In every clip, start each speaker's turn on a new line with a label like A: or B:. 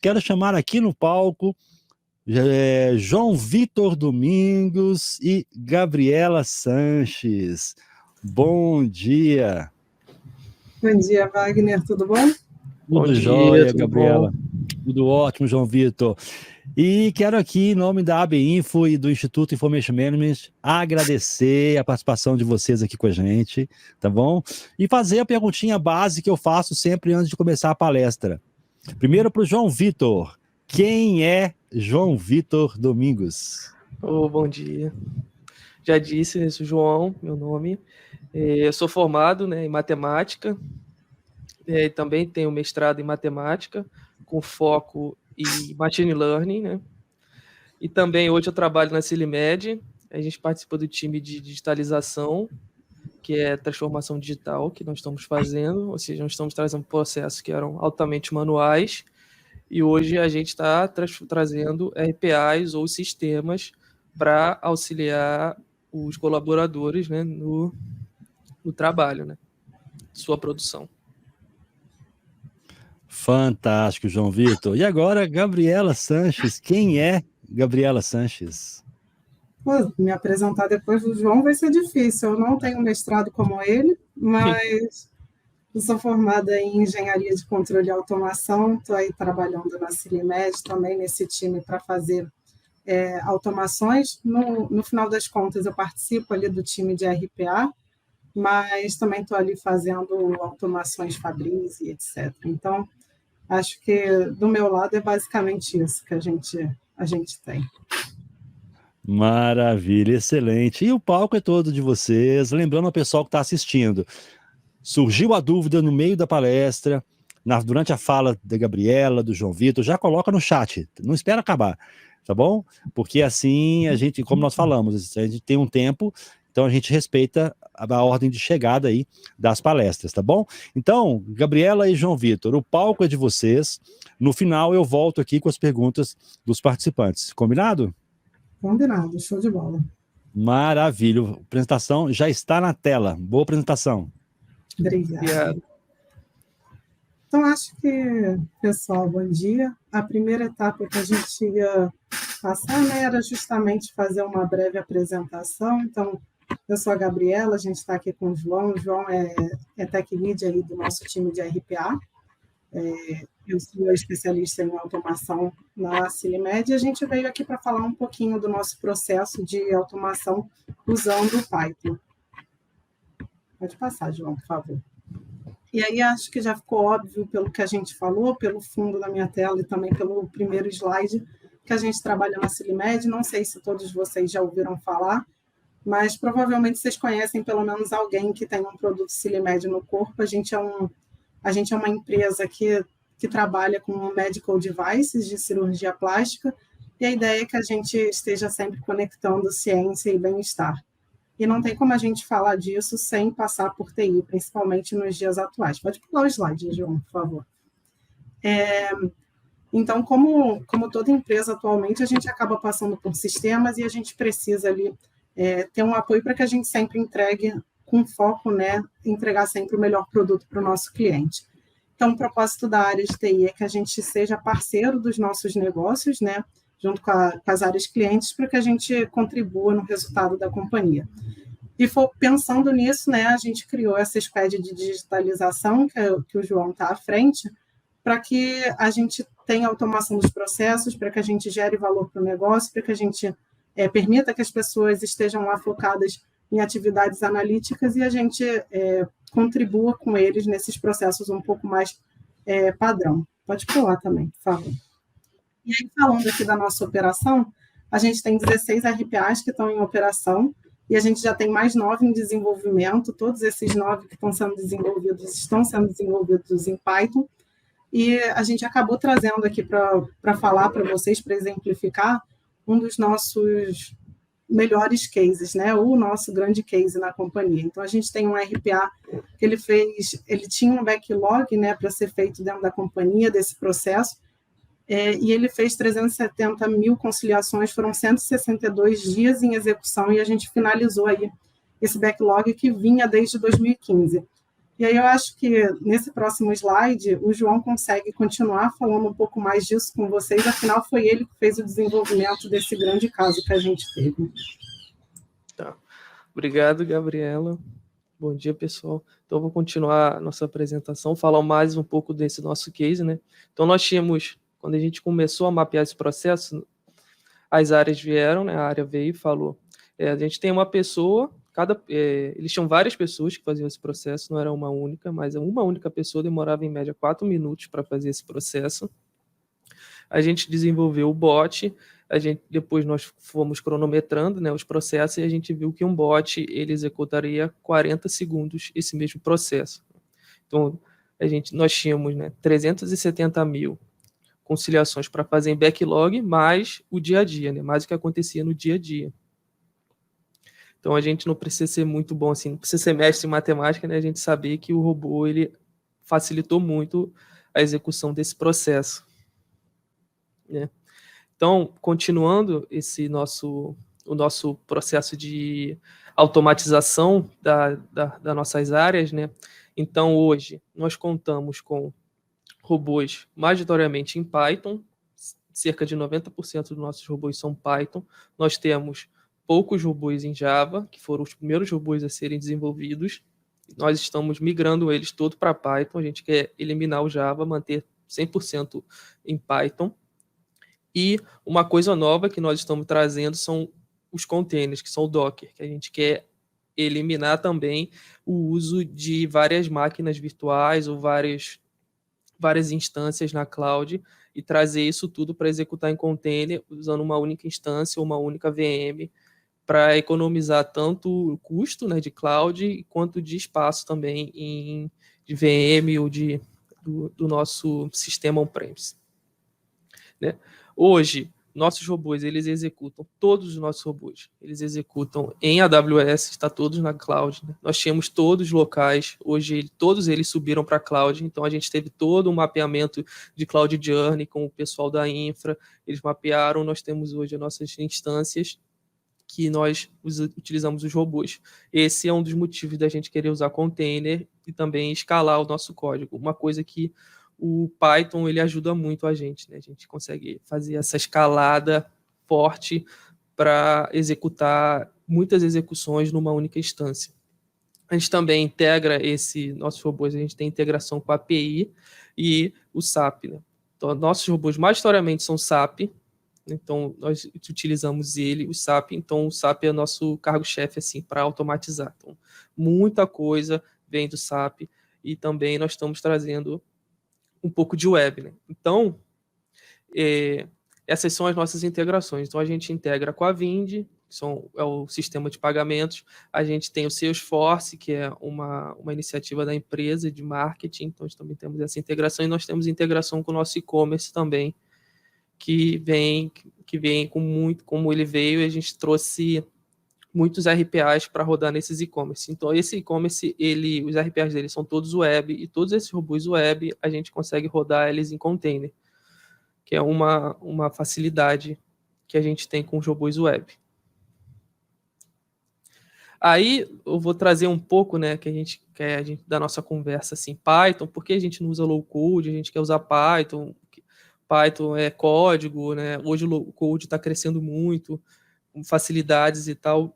A: quero chamar aqui no palco João Vitor Domingos e Gabriela Sanches. Bom dia.
B: Bom dia, Wagner, tudo bom?
A: Tudo jóia, Gabriela. Tudo ótimo, João Vitor. E quero aqui, em nome da AB Info e do Instituto Information Management, agradecer a participação de vocês aqui com a gente, tá bom? E fazer a perguntinha básica que eu faço sempre antes de começar a palestra. Primeiro para o João Vitor. Quem é João Vitor Domingos?
C: Bom dia. Já disse, sou João, meu nome. Eu sou formado, em matemática. Também tenho mestrado em matemática, com foco em machine learning, E também hoje eu trabalho na Silimed. A gente participa do time de digitalização, que é transformação digital que nós estamos fazendo, ou seja, nós estamos trazendo processos que eram altamente manuais, e hoje a gente está trazendo RPAs ou sistemas para auxiliar os colaboradores no trabalho, sua produção.
A: Fantástico, João Vitor. E agora, Gabriela Sanches. Quem é Gabriela Sanches?
B: Me apresentar depois do João vai ser difícil. Eu não tenho mestrado como ele, mas eu sou formada em Engenharia de Controle e Automação. Estou aí trabalhando na Silimed também, nesse time para fazer automações. No final das contas, eu participo ali do time de RPA, mas também estou ali fazendo automações Fabris e etc. Então, acho que do meu lado é basicamente isso que a gente tem.
A: Maravilha, excelente. E o palco é todo de vocês. Lembrando ao pessoal que está assistindo, surgiu a dúvida no meio da palestra, durante a fala da Gabriela, do João Vitor, já coloca no chat, não espera acabar, tá bom? Porque assim, a gente, como nós falamos, a gente tem um tempo, então a gente respeita a ordem de chegada aí das palestras, tá bom? Então, Gabriela e João Vitor, o palco é de vocês. No final eu volto aqui com as perguntas dos participantes. Combinado?
B: Combinado, show de bola.
A: Maravilha. A apresentação já está na tela. Boa apresentação.
B: Obrigada. Então, acho que, pessoal, bom dia. A primeira etapa que a gente ia passar era justamente fazer uma breve apresentação. Então, eu sou a Gabriela, a gente está aqui com o João. O João é tech lead aí do nosso time de RPA. Eu sou especialista em automação na Silimed e a gente veio aqui para falar um pouquinho do nosso processo de automação usando o Python. Pode passar, João, por favor. E aí acho que já ficou óbvio pelo que a gente falou, pelo fundo da minha tela e também pelo primeiro slide, que a gente trabalha na Silimed. Não sei se todos vocês já ouviram falar, mas provavelmente vocês conhecem pelo menos alguém que tem um produto Silimed no corpo. A gente é uma empresa que trabalha com medical devices de cirurgia plástica, e a ideia é que a gente esteja sempre conectando ciência e bem-estar. E não tem como a gente falar disso sem passar por TI, principalmente nos dias atuais. Pode pular o slide, João, por favor. Então, como toda empresa atualmente, a gente acaba passando por sistemas e a gente precisa ali ter um apoio para que a gente sempre entregue com foco, entregar sempre o melhor produto para o nosso cliente. Então, o propósito da área de TI é que a gente seja parceiro dos nossos negócios, junto com as áreas clientes, para que a gente contribua no resultado da companhia. E pensando nisso, a gente criou essa squad de digitalização, que o João está à frente, para que a gente tenha automação dos processos, para que a gente gere valor para o negócio, para que a gente permita que as pessoas estejam lá focadas em atividades analíticas e a gente contribua com eles nesses processos um pouco mais padrão. Pode pular também, por favor. E aí, falando aqui da nossa operação, a gente tem 16 RPAs que estão em operação e a gente já tem mais 9 em desenvolvimento. Todos esses 9 que estão sendo desenvolvidos em Python. E a gente acabou trazendo aqui para falar para vocês, para exemplificar, um dos nossos melhores cases, o nosso grande case na companhia. Então, a gente tem um RPA que ele tinha um backlog, para ser feito dentro da companhia, desse processo, e ele fez 370 mil conciliações, foram 162 dias em execução, e a gente finalizou aí esse backlog que vinha desde 2015. E aí eu acho que nesse próximo slide o João consegue continuar falando um pouco mais disso com vocês, afinal foi ele que fez o desenvolvimento desse grande caso que a gente teve.
C: Tá. Obrigado, Gabriela. Bom dia, pessoal. Então, eu vou continuar a nossa apresentação, falar mais um pouco desse nosso case, né? Então, nós tínhamos, quando a gente começou a mapear esse processo, as áreas vieram, né? A área veio e falou, a gente tem uma pessoa, eles tinham várias pessoas que faziam esse processo, não era uma única, mas uma única pessoa demorava em média 4 minutos para fazer esse processo. A gente desenvolveu o bot, depois nós fomos cronometrando, né, os processos, e a gente viu que um bot ele executaria 40 segundos esse mesmo processo. Então, nós tínhamos, né, 370 mil conciliações para fazer em backlog, mais o dia a dia, né, mais o que acontecia no dia a dia. Então, a gente não precisa ser muito bom, assim, não precisa ser mestre em matemática, né, a gente saber que o robô ele facilitou muito a execução desse processo, né? Então, continuando o nosso processo de automatização das nossas áreas, né? Então, hoje, nós contamos com robôs majoritariamente em Python, cerca de 90% dos nossos robôs são Python. Nós temos poucos robôs em Java, que foram os primeiros robôs a serem desenvolvidos. Nós estamos migrando eles todos para Python, a gente quer eliminar o Java, manter 100% em Python. E uma coisa nova que nós estamos trazendo são os containers, que são o Docker, que a gente quer eliminar também o uso de várias máquinas virtuais ou várias instâncias na cloud e trazer isso tudo para executar em container usando uma única instância ou uma única VM para economizar tanto o custo, né, de cloud quanto de espaço também de VM ou do nosso sistema on-premise, né? Hoje, nossos robôs, eles executam, todos os nossos robôs, eles executam em AWS, está todos na cloud, né? Nós tínhamos todos locais, hoje todos eles subiram para a cloud, então a gente teve todo um mapeamento de Cloud Journey com o pessoal da infra, eles mapearam, nós temos hoje as nossas instâncias que nós utilizamos os robôs. Esse é um dos motivos da gente querer usar container e também escalar o nosso código, uma coisa que o Python ele ajuda muito a gente, né? A gente consegue fazer essa escalada forte para executar muitas execuções numa única instância. A gente também integra nossos robôs, a gente tem integração com a API e o SAP, né? Então, nossos robôs majoritariamente são SAP, então nós utilizamos o SAP, então o SAP é o nosso cargo-chefe assim, para automatizar. Então, muita coisa vem do SAP e também nós estamos trazendo um pouco de web, né? Então, essas são as nossas integrações. Então, a gente integra com a Vind, que é o sistema de pagamentos. A gente tem o Salesforce, que é uma iniciativa da empresa de marketing. Então, nós também temos essa integração. E nós temos integração com o nosso e-commerce também, que vem com muito, como ele veio, a gente trouxe muitos RPAs para rodar nesses e-commerce. Então, esse e-commerce, os RPAs dele são todos web, e todos esses robôs web, a gente consegue rodar eles em container, que é uma facilidade que a gente tem com os robôs web. Aí, eu vou trazer um pouco, né, que a gente da nossa conversa, assim, Python, por que a gente não usa low code, a gente quer usar Python, Python é código, né, hoje o low code está crescendo muito, com facilidades e tal.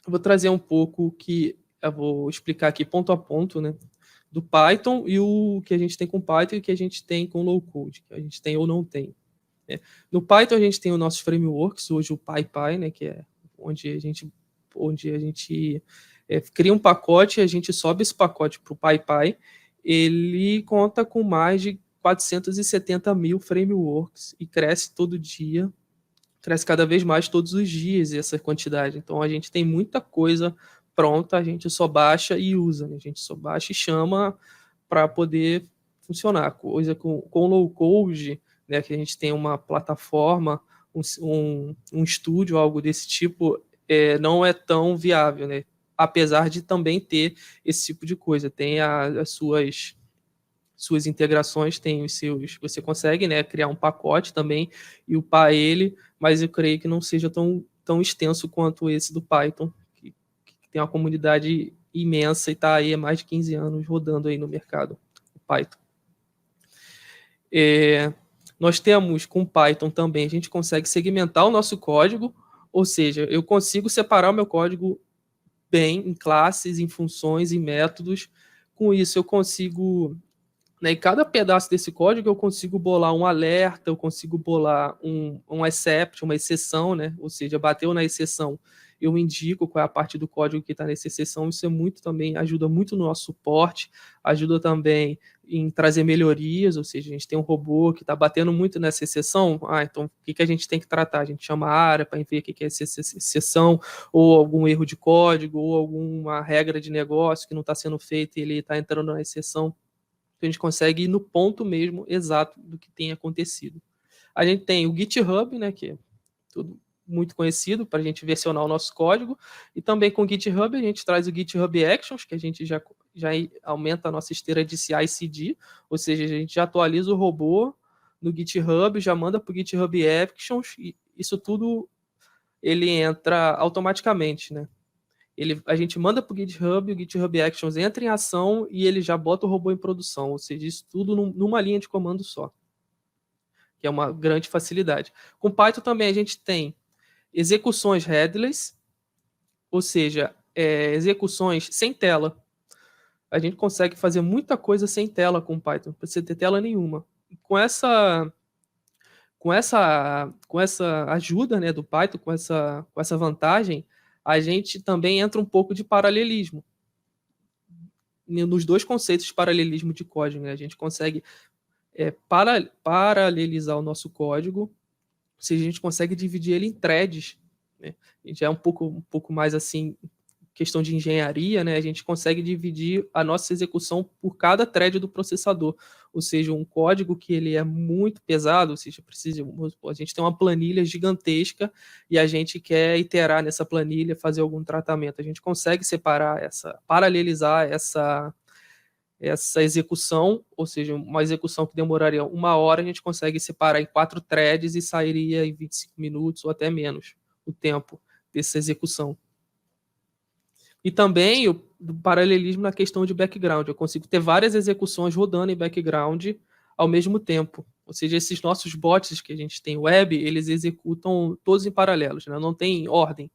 C: Eu vou trazer um pouco que eu vou explicar aqui ponto a ponto, né, do Python e o que a gente tem com Python e o que a gente tem com low code, que a gente tem ou não tem, né. No Python a gente tem os nossos frameworks, hoje o PyPy, né, que é onde a gente cria um pacote, a gente sobe esse pacote para o PyPy, ele conta com mais de 470 mil frameworks e cresce todo dia, cresce cada vez mais todos os dias essa quantidade. Então, a gente tem muita coisa pronta, a gente só baixa e usa, né? A gente só baixa e chama para poder funcionar. Coisa com low code, né, que a gente tem uma plataforma, um estúdio, algo desse tipo, não é tão viável, né? Apesar de também ter esse tipo de coisa. Tem as suas integrações, você consegue, né, criar um pacote também e upar ele, mas eu creio que não seja tão extenso quanto esse do Python, que tem uma comunidade imensa e está aí há mais de 15 anos rodando aí no mercado, o Python. Nós temos com Python também, a gente consegue segmentar o nosso código, ou seja, eu consigo separar o meu código bem em classes, em funções, em métodos. Com isso, eu consigo, né, em cada pedaço desse código, eu consigo bolar um alerta, eu consigo bolar um except, uma exceção, né? Ou seja, bateu na exceção, eu indico qual é a parte do código que está nessa exceção. Isso também ajuda muito no nosso suporte, ajuda também em trazer melhorias, ou seja, a gente tem um robô que está batendo muito nessa exceção, então o que a gente tem que tratar? A gente chama a área para ver o que é essa exceção, ou algum erro de código, ou alguma regra de negócio que não está sendo feita e ele está entrando na exceção. Então a gente consegue ir no ponto mesmo exato do que tem acontecido. A gente tem o GitHub, né, que é tudo muito conhecido para a gente versionar o nosso código, e também com o GitHub a gente traz o GitHub Actions, que a gente já aumenta a nossa esteira de CI/CD, ou seja, a gente já atualiza o robô no GitHub, já manda para o GitHub Actions, e isso tudo ele entra automaticamente, né? A gente manda para o GitHub Actions entra em ação e ele já bota o robô em produção, ou seja, isso tudo numa linha de comando só, que é uma grande facilidade. Com Python também a gente tem execuções headless, ou seja, execuções sem tela. A gente consegue fazer muita coisa sem tela com Python, não precisa ter tela nenhuma. Com essa ajuda, né, do Python, com essa vantagem, a gente também entra um pouco de paralelismo. Nos dois conceitos de paralelismo de código, né? A gente consegue paralelizar o nosso código, ou seja, a gente consegue dividir ele em threads, né? A gente é um pouco mais assim, questão de engenharia, né? A gente consegue dividir a nossa execução por cada thread do processador, ou seja, um código que ele é muito pesado, ou seja, a gente tem uma planilha gigantesca e a gente quer iterar nessa planilha, fazer algum tratamento. A gente consegue separar paralelizar essa execução, ou seja, uma execução que demoraria 1 hora, a gente consegue separar em 4 threads e sairia em 25 minutos ou até menos o tempo dessa execução. E também o paralelismo na questão de background. Eu consigo ter várias execuções rodando em background ao mesmo tempo. Ou seja, esses nossos bots que a gente tem web, eles executam todos em paralelos, né? Não tem ordem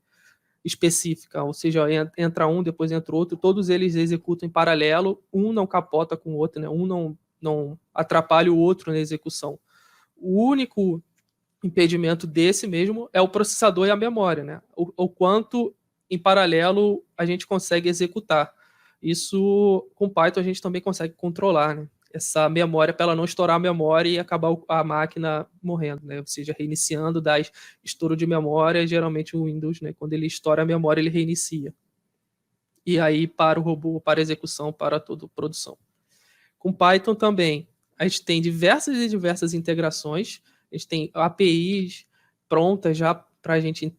C: específica, ou seja, entra um, depois entra outro, todos eles executam em paralelo, um não capota com o outro, né? Um não atrapalha o outro na execução. O único impedimento desse mesmo é o processador e a memória, né? O quanto em paralelo a gente consegue executar. Isso com Python a gente também consegue controlar, né? Essa memória, para ela não estourar a memória e acabar a máquina morrendo, né? Ou seja, reiniciando, dá estouro de memória, geralmente o Windows, né? Quando ele estoura a memória, ele reinicia. E aí para o robô, para a execução, para toda a produção. Com Python também, a gente tem diversas integrações, a gente tem APIs prontas já para a gente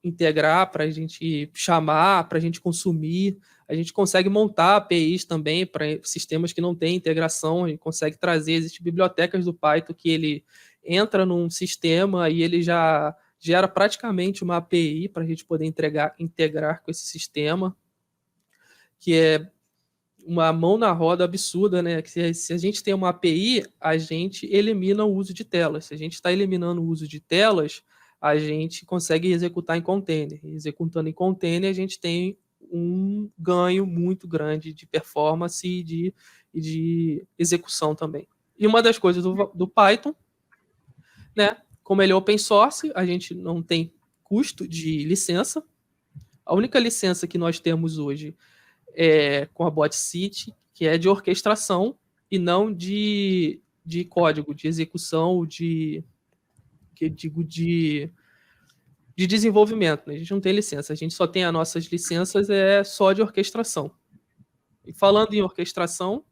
C: integrar, para a gente chamar, para a gente consumir. A gente consegue montar APIs também para sistemas que não têm integração, a gente consegue trazer, existem bibliotecas do Python que ele entra num sistema e ele já gera praticamente uma API para a gente poder integrar com esse sistema, que é uma mão na roda absurda, né? Que se a gente tem uma API, a gente elimina o uso de telas. Se a gente está eliminando o uso de telas, a gente consegue executar em container. Executando em container, a gente tem um ganho muito grande de performance e de execução também. E uma das coisas do Python, né? Como ele é open source, a gente não tem custo de licença. A única licença que nós temos hoje com a BotCity, que é de orquestração e não de código, de execução, de desenvolvimento. Né? A gente não tem licença, a gente só tem as nossas licenças só de orquestração. E falando em orquestração,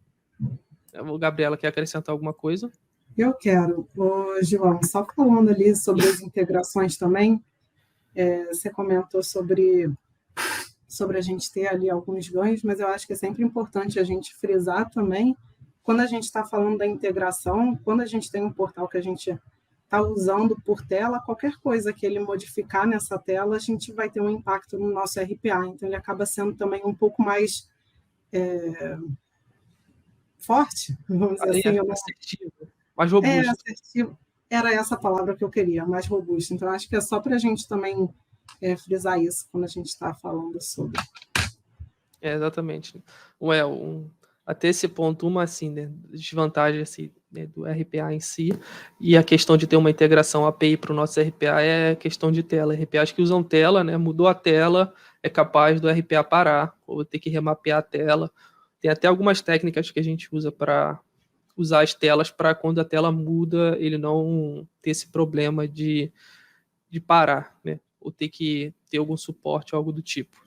C: a Gabriela quer acrescentar alguma coisa?
B: Eu quero. Ô, João, só falando ali sobre as integrações também, você comentou sobre a gente ter ali alguns ganhos, mas eu acho que é sempre importante a gente frisar também, quando a gente está falando da integração, quando a gente tem um portal que a gente está usando por tela, qualquer coisa que ele modificar nessa tela, a gente vai ter um impacto no nosso RPA, então ele acaba sendo também um pouco mais forte, vamos dizer assim.
C: Assertivo, mais robusto.
B: Assertivo. Era essa palavra que eu queria, mais robusto. Então, acho que é só para a gente também frisar isso quando a gente está falando sobre.
C: Exatamente. Até esse ponto, assim, né, desvantagem assim, né, do RPA em si, e a questão de ter uma integração API para o nosso RPA é questão de tela. RPAs que usam tela, né, mudou a tela, é capaz do RPA parar, ou ter que remapear a tela. Tem até algumas técnicas que a gente usa para usar as telas para quando a tela muda, ele não ter esse problema de parar, né, ou ter que ter algum suporte, algo do tipo.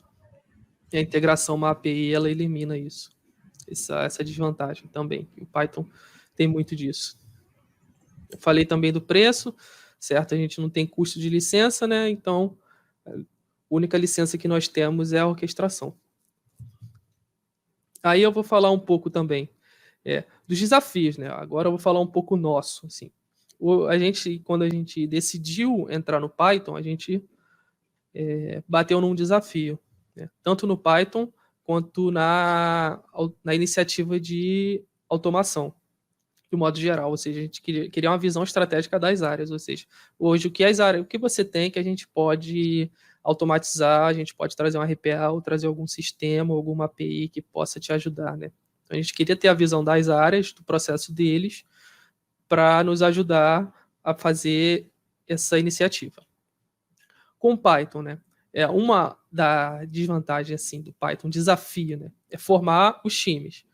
C: E a integração uma API, ela elimina isso. Essa desvantagem também. O Python tem muito disso. Eu falei também do preço, certo? A gente não tem custo de licença, né? Então, a única licença que nós temos é a orquestração. Aí eu vou falar um pouco também dos desafios, né? Agora eu vou falar um pouco nosso, assim. Quando a gente decidiu entrar no Python, a gente bateu num desafio, né? Tanto no Python quanto na iniciativa de automação, de modo geral. Ou seja, a gente queria uma visão estratégica das áreas. Ou seja, hoje, o que você tem que a gente pode automatizar, a gente pode trazer um RPA ou trazer algum sistema, alguma API que possa te ajudar, né? Então, a gente queria ter a visão das áreas, do processo deles, para nos ajudar a fazer essa iniciativa. Com o Python, né? Uma da desvantagem assim do Python, desafio, né? É formar os times,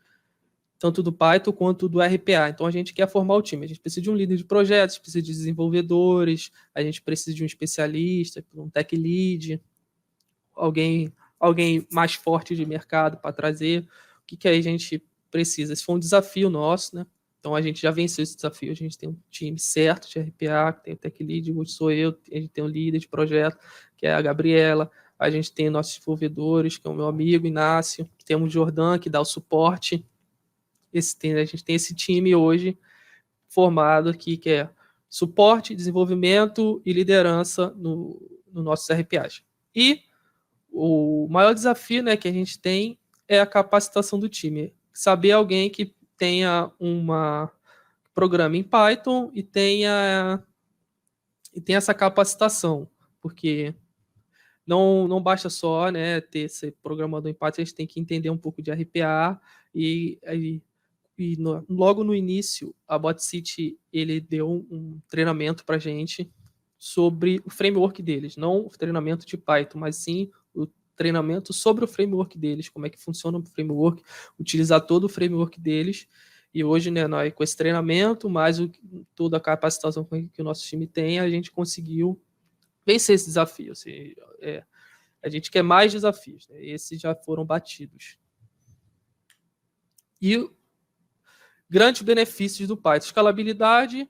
C: tanto do Python quanto do RPA. Então a gente quer formar o time. A gente precisa de um líder de projetos, precisa de desenvolvedores, a gente precisa de um especialista, um tech lead, alguém mais forte de mercado para trazer. O que a gente precisa? Esse foi um desafio nosso, né? Então a gente já venceu esse desafio, a gente tem um time certo de RPA, que tem o tech lead, hoje sou eu, a gente tem um líder de projeto, que é a Gabriela, a gente tem nossos desenvolvedores, que é o meu amigo Inácio, temos o Jordan, que dá o suporte. A gente tem esse time hoje formado aqui, que é suporte, desenvolvimento e liderança no nossos RPAs. E o maior desafio, né, que a gente tem é a capacitação do time. Saber alguém que tenha uma programa em Python e tenha essa capacitação, porque não basta só, né, ter esse programador em Python, a gente tem que entender um pouco de RPA logo no início, a BotCity, ele deu um treinamento para a gente sobre o framework deles, não o treinamento de Python, mas sim o treinamento sobre o framework deles, como é que funciona o framework, utilizar todo o framework deles. E hoje, né, nós, com esse treinamento, mais toda a capacitação que o nosso time tem, a gente conseguiu vencer esse desafio. Assim, a gente quer mais desafios, né? Esses já foram batidos. E grandes benefícios do Python: escalabilidade,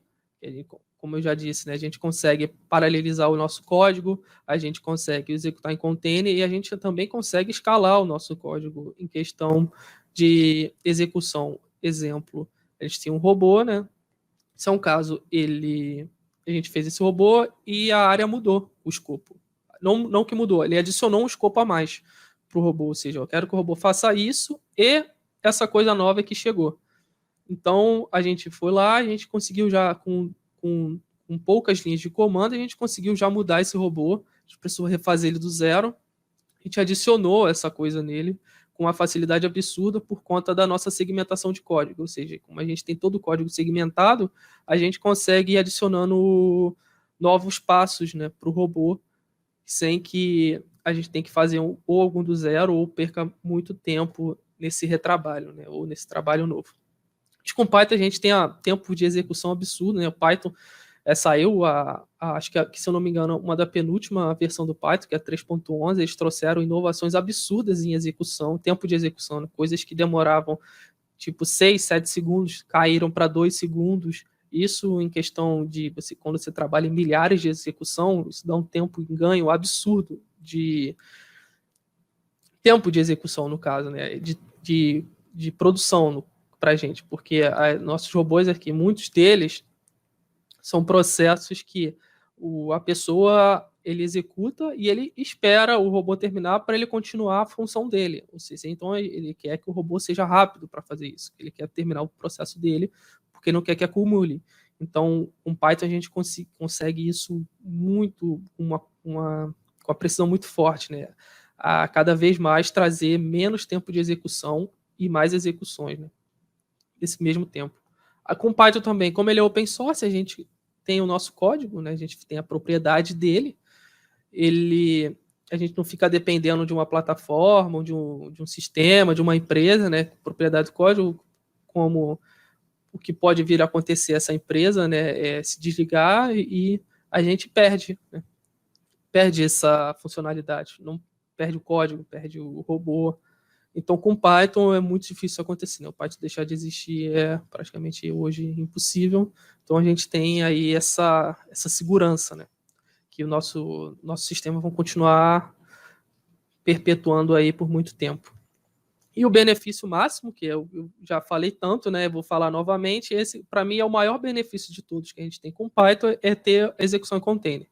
C: como eu já disse, né, a gente consegue paralelizar o nosso código, a gente consegue executar em container e a gente também consegue escalar o nosso código em questão de execução. Exemplo, a gente tem um robô, né? Se é um caso, a gente fez esse robô e a área mudou o escopo. Não que mudou, ele adicionou um escopo a mais para o robô, ou seja, eu quero que o robô faça isso e essa coisa nova que chegou. Então, a gente foi lá, a gente conseguiu já, com poucas linhas de comando, a gente conseguiu já mudar esse robô, a gente precisou refazer ele do zero, a gente adicionou essa coisa nele com uma facilidade absurda por conta da nossa segmentação de código, ou seja, como a gente tem todo o código segmentado, a gente consegue ir adicionando novos passos, né, para o robô, sem que a gente tenha que fazer ou algum do zero ou perca muito tempo nesse retrabalho, né, ou nesse trabalho novo. Com Python a gente tem tempo de execução absurdo, né? O Python saiu, acho que, se eu não me engano, uma da penúltima versão do Python, que é 3.11, eles trouxeram inovações absurdas em execução, tempo de execução, né? Coisas que demoravam tipo 6, 7 segundos, caíram para 2 segundos. Isso em questão de quando você trabalha em milhares de execução, isso dá um tempo em ganho absurdo de tempo de execução, no caso, né? De produção para a gente, porque nossos robôs aqui, muitos deles são processos que a pessoa ele executa e ele espera o robô terminar para ele continuar a função dele. Ou seja, então ele quer que o robô seja rápido para fazer isso. Ele quer terminar o processo dele porque não quer que acumule. Então, com Python a gente consegue isso muito, com a precisão muito forte, né? A cada vez mais trazer menos tempo de execução e mais execuções, né? Nesse mesmo tempo. Com Python também, como ele é open source, a gente tem o nosso código, né? A gente tem a propriedade dele. A gente não fica dependendo de uma plataforma, de um sistema, de uma empresa, né? Propriedade do código, como o que pode vir a acontecer essa empresa, né? Se desligar e a gente perde, né? Perde essa funcionalidade, não perde o código, perde o robô. Então, com Python é muito difícil isso acontecer, né? O Python deixar de existir é praticamente hoje impossível. Então, a gente tem aí essa segurança, né? Que o nosso sistema vão continuar perpetuando aí por muito tempo. E o benefício máximo, que eu já falei tanto, né? Vou falar novamente, esse, para mim, é o maior benefício de todos que a gente tem com Python, é ter execução em container.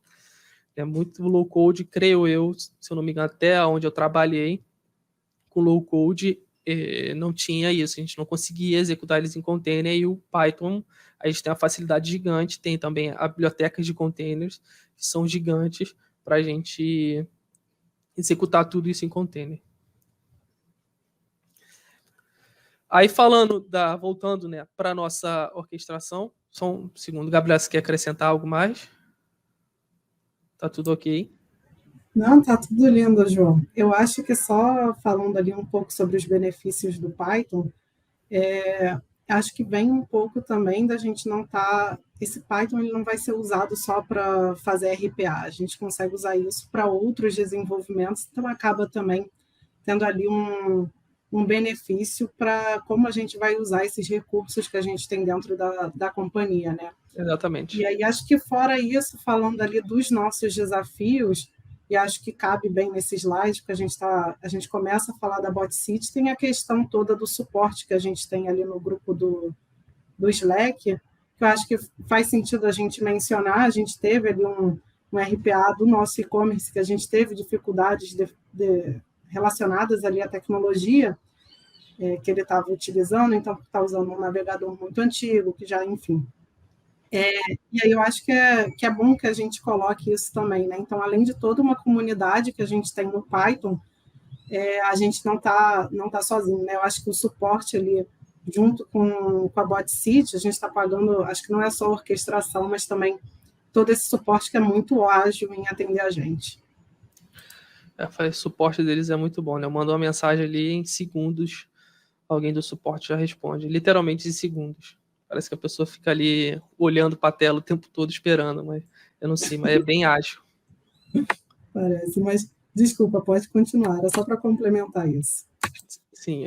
C: É muito low code, creio eu, se eu não me engano, até onde eu trabalhei, com low code não tinha isso, a gente não conseguia executar eles em container, e o Python, a gente tem uma facilidade gigante, tem também a biblioteca de containers, que são gigantes, para a gente executar tudo isso em container. Aí voltando, né, para a nossa orquestração, só um segundo, Gabriel, você quer acrescentar algo mais? Tá tudo ok?
B: Não, tá tudo lindo, João. Eu acho que só falando ali um pouco sobre os benefícios do Python, acho que vem um pouco também da gente não estar... Esse Python ele não vai ser usado só para fazer RPA, a gente consegue usar isso para outros desenvolvimentos, então acaba também tendo ali um benefício para como a gente vai usar esses recursos que a gente tem dentro da companhia, né?
C: Exatamente.
B: E aí acho que fora isso, falando ali dos nossos desafios, e acho que cabe bem nesse slide, porque a gente começa a falar da BotCity, tem a questão toda do suporte que a gente tem ali no grupo do Slack, que eu acho que faz sentido a gente mencionar. A gente teve ali um RPA do nosso e-commerce, que a gente teve dificuldades relacionadas ali à tecnologia que ele estava utilizando, então está usando um navegador muito antigo, que já, enfim... e aí eu acho que é bom que a gente coloque isso também, né? Então, além de toda uma comunidade que a gente tem no Python, a gente não tá sozinho, né? Eu acho que o suporte ali, junto com a BotCity, a gente está pagando, acho que não é só a orquestração, mas também todo esse suporte que é muito ágil em atender a gente.
C: O suporte deles é muito bom, né? Eu mando uma mensagem ali em segundos, alguém do suporte já responde, literalmente em segundos. Parece que a pessoa fica ali olhando para a tela o tempo todo esperando, mas eu não sei, mas é bem ágil.
B: Parece, mas desculpa, pode continuar, era só para complementar isso.
C: Sim,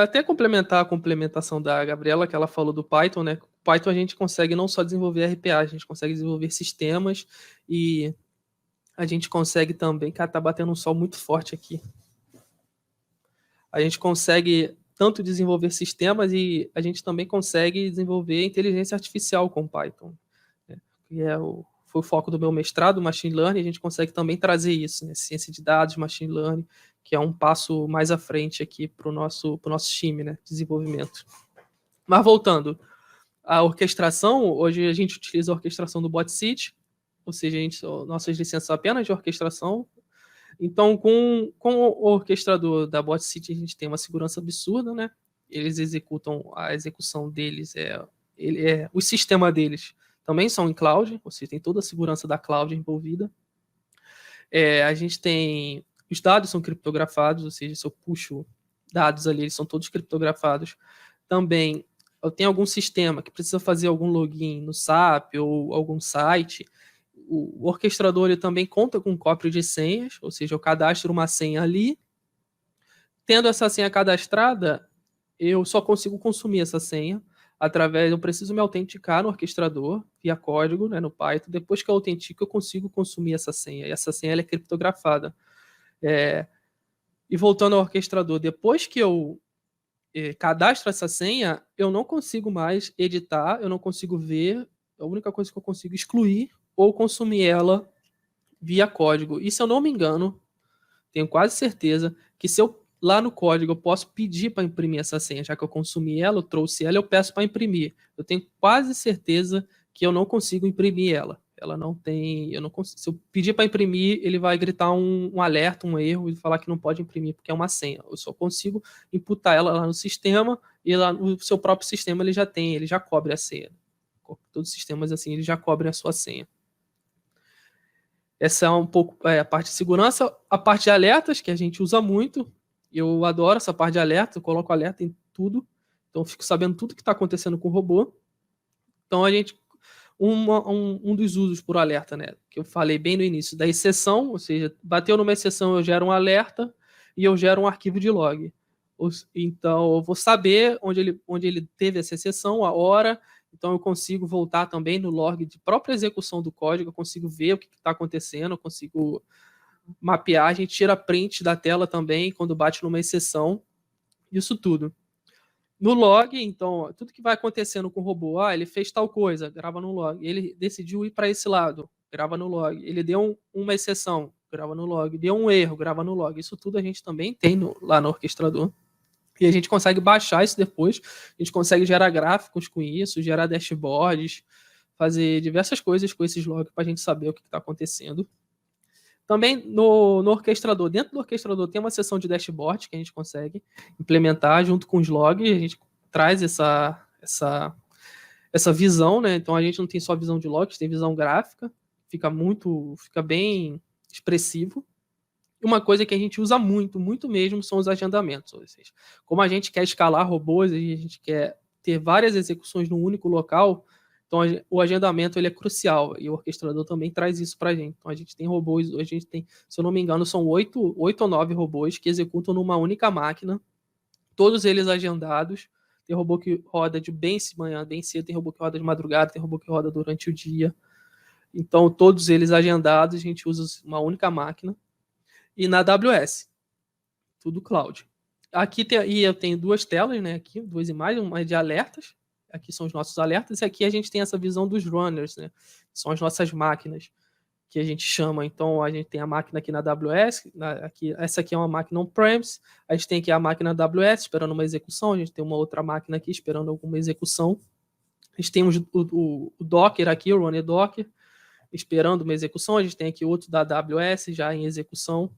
C: até complementar a complementação da Gabriela, que ela falou do Python, né? Python a gente consegue não só desenvolver RPA, a gente consegue desenvolver sistemas e a gente consegue também... Cara, tá batendo um sol muito forte aqui. A gente consegue tanto desenvolver sistemas e a gente também consegue desenvolver inteligência artificial com Python, né? Que foi o foco do meu mestrado, Machine Learning. A gente consegue também trazer isso, né? Ciência de dados, Machine Learning, que é um passo mais à frente aqui para o nosso time, né? Desenvolvimento. Mas voltando, a orquestração, hoje a gente utiliza a orquestração do BotCity, ou seja, nossas licenças são apenas de orquestração. Então, com o orquestrador da BotCity, a gente tem uma segurança absurda, né? Eles executam, a execução deles, o sistema deles também são em cloud, ou seja, tem toda a segurança da cloud envolvida. A gente tem... Os dados são criptografados, ou seja, se eu puxo dados ali, eles são todos criptografados. Também, eu tenho algum sistema que precisa fazer algum login no SAP ou algum site... O orquestrador ele também conta com cópia de senhas, ou seja, eu cadastro uma senha ali. Tendo essa senha cadastrada, eu só consigo consumir essa senha eu preciso me autenticar no orquestrador via código, né, no Python. Depois que eu autentico, eu consigo consumir essa senha. E essa senha ela é criptografada. E voltando ao orquestrador, depois que eu cadastro essa senha, eu não consigo mais editar, eu não consigo ver. A única coisa que eu consigo excluir ou consumir ela via código. E se eu não me engano, tenho quase certeza que se eu lá no código eu posso pedir para imprimir essa senha, já que eu consumi ela, eu trouxe ela, eu peço para imprimir. Eu tenho quase certeza que eu não consigo imprimir ela. Ela não tem, eu não consigo. Se eu pedir para imprimir, ele vai gritar um alerta, um erro e falar que não pode imprimir porque é uma senha. Eu só consigo imputar ela lá no sistema e lá no seu próprio sistema ele já tem, ele já cobre a senha. Todos os sistemas assim, ele já cobre a sua senha. Essa é um pouco a parte de segurança. A parte de alertas, que a gente usa muito. Eu adoro essa parte de alerta, eu coloco alerta em tudo. Então, eu fico sabendo tudo que está acontecendo com o robô. Então, a gente... Um dos usos por alerta, né? Que eu falei bem no início, da exceção, ou seja, bateu numa exceção, eu gero um alerta e eu gero um arquivo de log. Então, eu vou saber onde ele teve essa exceção, a hora. Então, eu consigo voltar também no log de própria execução do código, eu consigo ver o que está acontecendo, eu consigo mapear, a gente tira print da tela também quando bate numa exceção, isso tudo. No log, então, tudo que vai acontecendo com o robô, ele fez tal coisa, grava no log. Ele decidiu ir para esse lado, grava no log. Ele deu uma exceção, grava no log. Deu um erro, grava no log. Isso tudo a gente também tem lá no orquestrador. E a gente consegue baixar isso depois. A gente consegue gerar gráficos com isso, gerar dashboards, fazer diversas coisas com esses logs para a gente saber o que está acontecendo. Também no orquestrador, dentro do orquestrador tem uma seção de dashboard que a gente consegue implementar junto com os logs, a gente traz essa visão, né? Então a gente não tem só visão de logs, tem visão gráfica, fica bem expressivo. E uma coisa que a gente usa muito mesmo são os agendamentos. Ou seja, como a gente quer escalar robôs e a gente quer ter várias execuções num único local, então o agendamento ele é crucial e o orquestrador também traz isso para a gente. Então a gente tem robôs, a gente tem, se eu não me engano, são 8 ou 9 robôs que executam numa única máquina, todos eles agendados. Tem robô que roda de bem manhã, bem cedo, tem robô que roda de madrugada, tem robô que roda durante o dia. Então todos eles agendados, a gente usa uma única máquina. E na AWS, tudo cloud. Aqui eu tenho duas telas, né? Aqui, duas imagens, uma de alertas. Aqui são os nossos alertas. E aqui a gente tem essa visão dos runners, né? São as nossas máquinas que a gente chama. Então, a gente tem a máquina aqui na AWS. Essa aqui é uma máquina on-premise. A gente tem aqui a máquina da AWS esperando uma execução. A gente tem uma outra máquina aqui esperando alguma execução. A gente tem o Docker aqui, o Runner Docker, esperando uma execução. A gente tem aqui outro da AWS já em execução.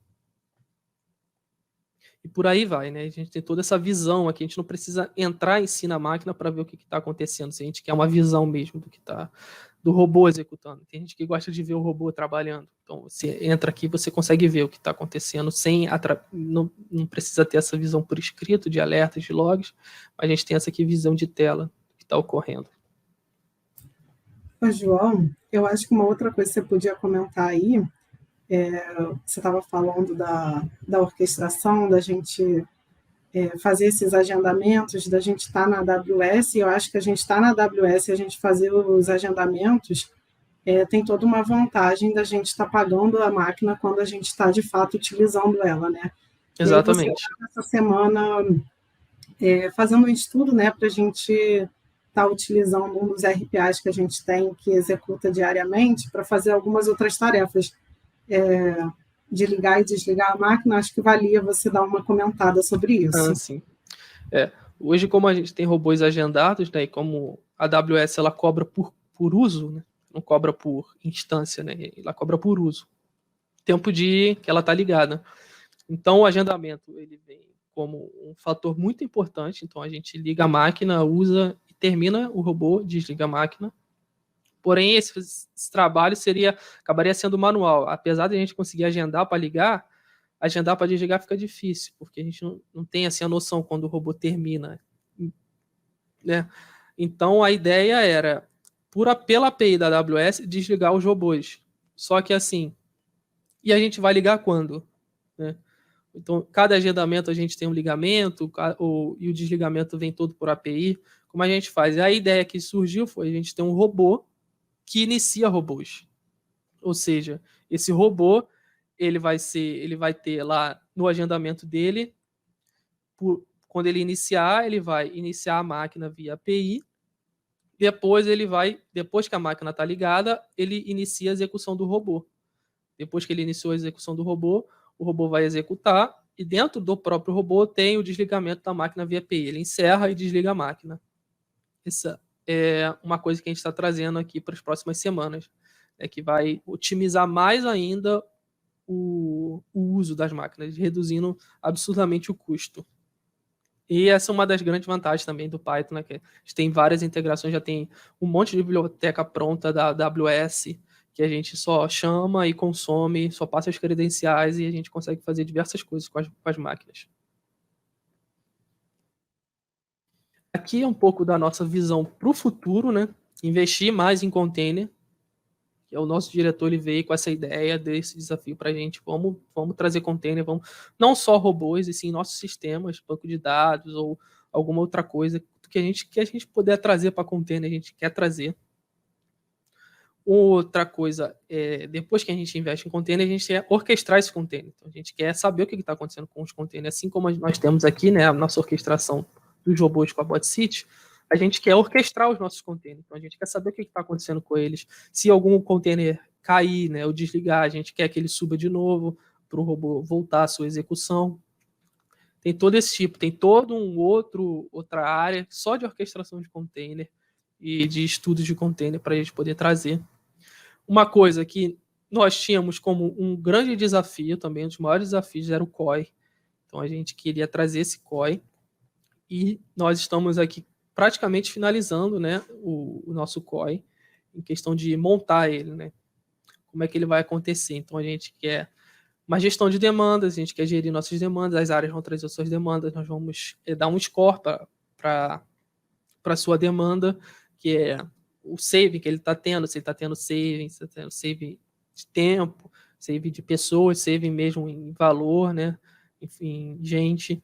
C: E por aí vai, né? A gente tem toda essa visão aqui, a gente não precisa entrar em si na máquina para ver o que está acontecendo, se a gente quer uma visão mesmo do robô executando. Tem gente que gosta de ver o robô trabalhando. Então, você entra aqui, você consegue ver o que está acontecendo não precisa ter essa visão por escrito de alertas, de logs, mas a gente tem essa aqui visão de tela que está ocorrendo.
B: Ô, João, eu acho que uma outra coisa que você podia comentar aí, você estava falando da orquestração, da gente fazer esses agendamentos, da gente estar na AWS, e eu acho que a gente está na AWS e a gente fazer os agendamentos tem toda uma vantagem da gente estar pagando a máquina quando a gente está, de fato, utilizando ela, né?
C: Exatamente.
B: E aí você, essa semana, fazendo um estudo, né, para a gente estar utilizando um dos RPAs que a gente tem, que executa diariamente, para fazer algumas outras tarefas. De ligar e desligar a máquina, acho que valia você dar uma comentada sobre isso.
C: Ah, sim. Hoje, como a gente tem robôs agendados, né, e como a AWS ela cobra por uso, né, não cobra por instância, né, ela cobra por uso. Tempo que ela está ligada. Então, o agendamento ele vem como um fator muito importante. Então, a gente liga a máquina, usa e termina o robô, desliga a máquina. Porém, esse trabalho acabaria sendo manual. Apesar de a gente conseguir agendar para ligar, agendar para desligar fica difícil, porque a gente não tem assim, a noção quando o robô termina. Né? Então, a ideia era, pela API da AWS, desligar os robôs. Só que assim, e a gente vai ligar quando? Né? Então, cada agendamento a gente tem um ligamento, e o desligamento vem todo por API. Como a gente faz? A ideia que surgiu foi a gente ter um robô que inicia robôs. Ou seja, esse robô ele vai ter lá no agendamento dele, quando ele vai iniciar a máquina via API, depois que a máquina está ligada, ele inicia a execução do robô. Depois que ele iniciou a execução do robô, o robô vai executar, e dentro do próprio robô tem o desligamento da máquina via API. Ele encerra e desliga a máquina. Essa é uma coisa que a gente está trazendo aqui para as próximas semanas, que vai otimizar mais ainda o uso das máquinas, reduzindo absurdamente o custo. E essa é uma das grandes vantagens também do Python, né? Que a gente tem várias integrações, já tem um monte de biblioteca pronta da AWS, que a gente só chama e consome, só passa as credenciais e a gente consegue fazer diversas coisas com as máquinas. Aqui é um pouco da nossa visão para o futuro, né? Investir mais em container, que é o nosso diretor, ele veio com essa ideia desse desafio para a gente. Vamos trazer container, não só robôs, e sim nossos sistemas, banco de dados ou alguma outra coisa que a gente puder trazer para container, a gente quer trazer. Outra coisa, depois que a gente investe em container, a gente quer orquestrar esse container. Então, a gente quer saber o que está acontecendo com os containers, assim como nós temos aqui, né, a nossa orquestração dos robôs com a BotCity, a gente quer orquestrar os nossos containers. Então, a gente quer saber o que está acontecendo com eles. Se algum container cair, né, ou desligar, a gente quer que ele suba de novo para o robô voltar à sua execução. Tem todo esse tipo, tem todo outra área só de orquestração de container e de estudo de container para a gente poder trazer. Uma coisa que nós tínhamos como um grande desafio também, um dos maiores desafios era o COI. Então, a gente queria trazer esse COI e nós estamos aqui praticamente finalizando, né, o nosso COI, em questão de montar ele, né? Como é que ele vai acontecer. Então, a gente quer uma gestão de demandas, a gente quer gerir nossas demandas, as áreas vão trazer suas demandas, nós vamos dar um score para a sua demanda, que é o save que ele está tendo, se ele está tendo saving, se está tendo save de tempo, save de pessoas, save mesmo em valor, né? Enfim, gente.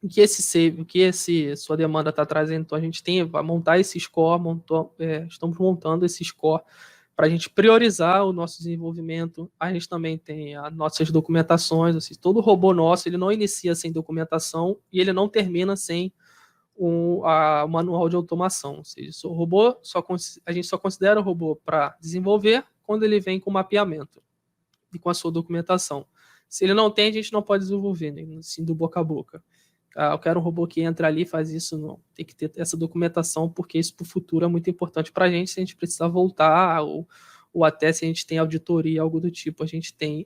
C: O que esse save, o que sua demanda está trazendo? Então, a gente vai montar esse score, estamos montando esse score para a gente priorizar o nosso desenvolvimento. A gente também tem as nossas documentações, ou seja, todo robô nosso, ele não inicia sem documentação e ele não termina sem o manual de automação. Ou seja, o robô a gente só considera o robô para desenvolver quando ele vem com mapeamento e com a sua documentação. Se ele não tem, a gente não pode desenvolver, né? Assim, do boca a boca. Eu quero um robô que entra ali e faz isso, não. Tem que ter essa documentação, porque isso para o futuro é muito importante para a gente, se a gente precisar voltar, ou até se a gente tem auditoria, algo do tipo, a gente tem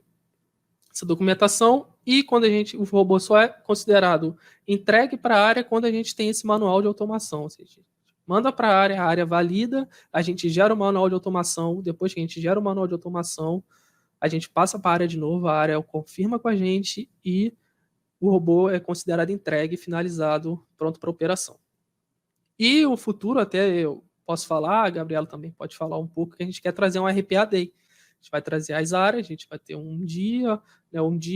C: essa documentação, e quando o robô só é considerado entregue para a área quando a gente tem esse manual de automação, ou seja, manda para a área valida, a gente gera o manual de automação, depois que a gente gera o manual de automação, a gente passa para a área de novo, a área confirma com a gente e o robô é considerado entregue, finalizado, pronto para operação. E o futuro, até eu posso falar, a Gabriela também pode falar um pouco, que a gente quer trazer um RPA Day. A gente vai trazer as áreas, a gente vai ter um dia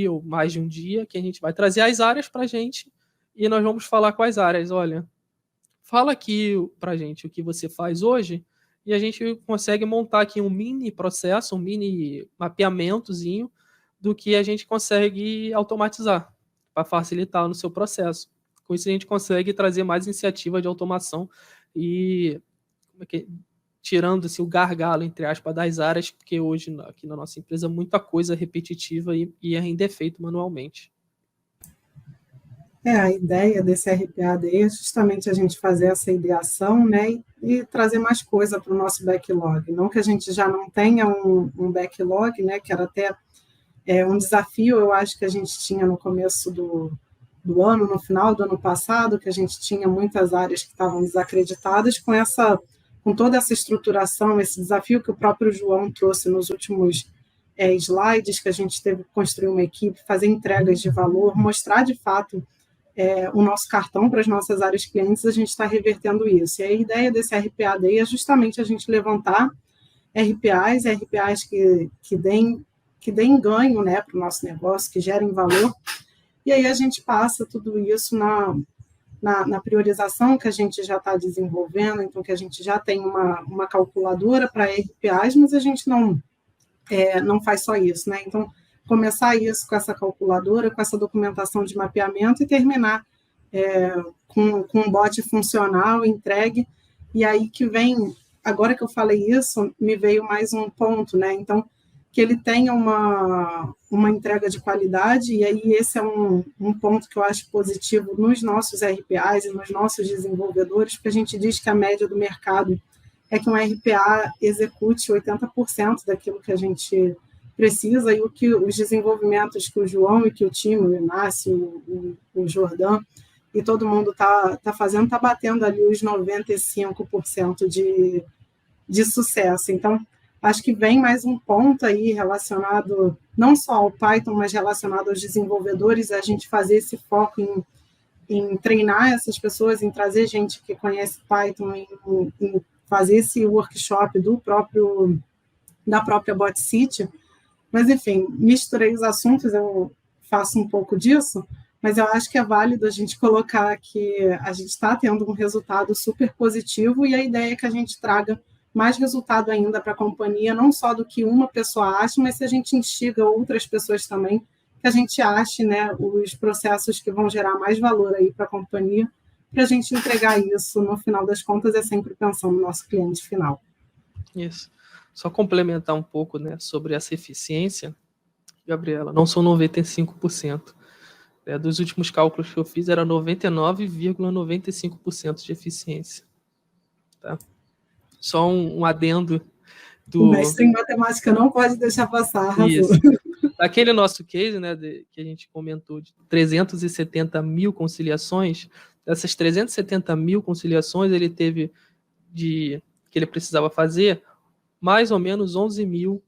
C: ou mais de um dia, que a gente vai trazer as áreas para a gente e nós vamos falar com as áreas. Olha, fala aqui para a gente o que você faz hoje e a gente consegue montar aqui um mini processo, um mini mapeamentozinho do que a gente consegue automatizar para facilitar no seu processo. Com isso, a gente consegue trazer mais iniciativa de automação e tirando assim, o gargalo, entre aspas, das áreas, porque hoje, aqui na nossa empresa, muita coisa repetitiva e ainda é feito manualmente.
B: A ideia desse RPA-D é justamente a gente fazer essa ideação, né, e trazer mais coisa para o nosso backlog. Não que a gente já não tenha um backlog, né, que era até um desafio, eu acho que a gente tinha no começo do ano, no final do ano passado, que a gente tinha muitas áreas que estavam desacreditadas, com toda essa estruturação, esse desafio que o próprio João trouxe nos últimos slides, que a gente teve que construir uma equipe, fazer entregas de valor, mostrar de fato o nosso cartão para as nossas áreas clientes, a gente está revertendo isso. E a ideia desse RPA Day é justamente a gente levantar RPAs que deem ganho, né, para o nosso negócio, que gerem valor, e aí a gente passa tudo isso na priorização que a gente já está desenvolvendo, então que a gente já tem uma calculadora para RPAs, mas a gente não faz só isso, né? Então, começar isso com essa calculadora, com essa documentação de mapeamento e terminar com um bot funcional, entregue, e aí que vem, agora que eu falei isso, me veio mais um ponto, né? Então, que ele tenha uma entrega de qualidade, e aí esse é um ponto que eu acho positivo nos nossos RPAs e nos nossos desenvolvedores, porque a gente diz que a média do mercado é que um RPA execute 80% daquilo que a gente precisa, e os desenvolvimentos que o João e que o time, o Inácio, o Jordan e todo mundo está fazendo, está batendo ali os 95% de sucesso. Então, acho que vem mais um ponto aí relacionado não só ao Python, mas relacionado aos desenvolvedores, a gente fazer esse foco em treinar essas pessoas, em trazer gente que conhece Python, em fazer esse workshop da própria BotCity. Mas, enfim, misturei os assuntos, eu faço um pouco disso, mas eu acho que é válido a gente colocar que a gente está tendo um resultado super positivo, e a ideia é que a gente traga mais resultado ainda para a companhia, não só do que uma pessoa acha, mas se a gente instiga outras pessoas também, que a gente ache, né, os processos que vão gerar mais valor aí para a companhia, para a gente entregar isso, no final das contas, é sempre pensando no nosso cliente final.
C: Isso. Só complementar um pouco, né, sobre essa eficiência, Gabriela, não são 95%. Dos últimos cálculos que eu fiz, era 99,95% de eficiência. Tá? Só um adendo do...
B: O mestre em matemática não pode deixar passar, arrasou.
C: Isso. Aquele nosso case, né, que a gente comentou, de 370 mil conciliações, dessas 370 mil conciliações, ele teve que ele precisava fazer, mais ou menos 11 mil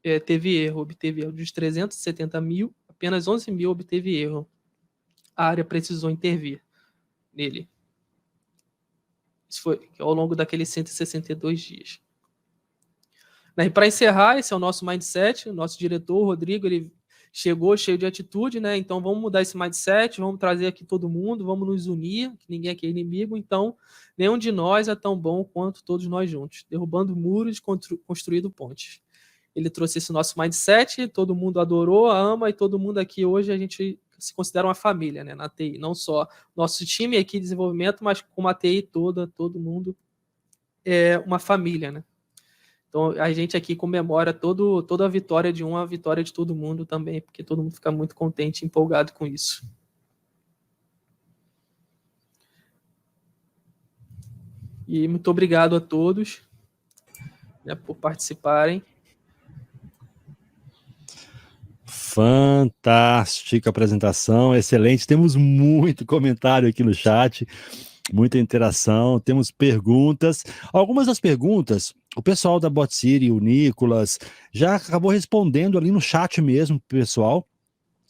C: obteve erro. Dos 370 mil, apenas 11 mil obteve erro. A área precisou intervir nele. Isso foi ao longo daqueles 162 dias. E para encerrar, esse é o nosso mindset. O nosso diretor, o Rodrigo, ele chegou cheio de atitude, né? Então vamos mudar esse mindset, vamos trazer aqui todo mundo, vamos nos unir, que ninguém aqui é inimigo, então nenhum de nós é tão bom quanto todos nós juntos, derrubando muros, construindo pontes. Ele trouxe esse nosso mindset, todo mundo adorou, ama, e todo mundo aqui hoje a gente se considera uma família, né, na TI, não só nosso time aqui de desenvolvimento, mas como a TI toda, todo mundo é uma família, né? Então, a gente aqui comemora toda a vitória de um, a vitória de todo mundo também, porque todo mundo fica muito contente e empolgado com isso. E muito obrigado a todos, né, por participarem.
A: Fantástica apresentação, excelente. Temos muito comentário aqui no chat, muita interação, temos perguntas. Algumas das perguntas, o pessoal da BotCity, o Nicolas, já acabou respondendo ali no chat mesmo, pessoal.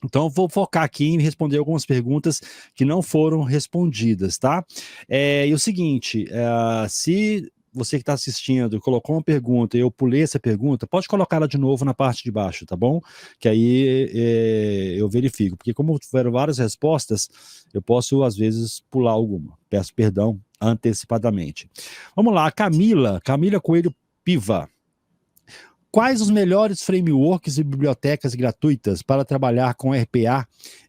A: Então, vou focar aqui em responder algumas perguntas que não foram respondidas, tá? E o seguinte, se você que está assistindo colocou uma pergunta e eu pulei essa pergunta, pode colocar ela de novo na parte de baixo, tá bom? Que aí eu verifico, porque como tiveram várias respostas, eu posso, às vezes, pular alguma. Peço perdão antecipadamente. Vamos lá, Camila Coelho Piva. Quais os melhores frameworks e bibliotecas gratuitas para trabalhar com RPA,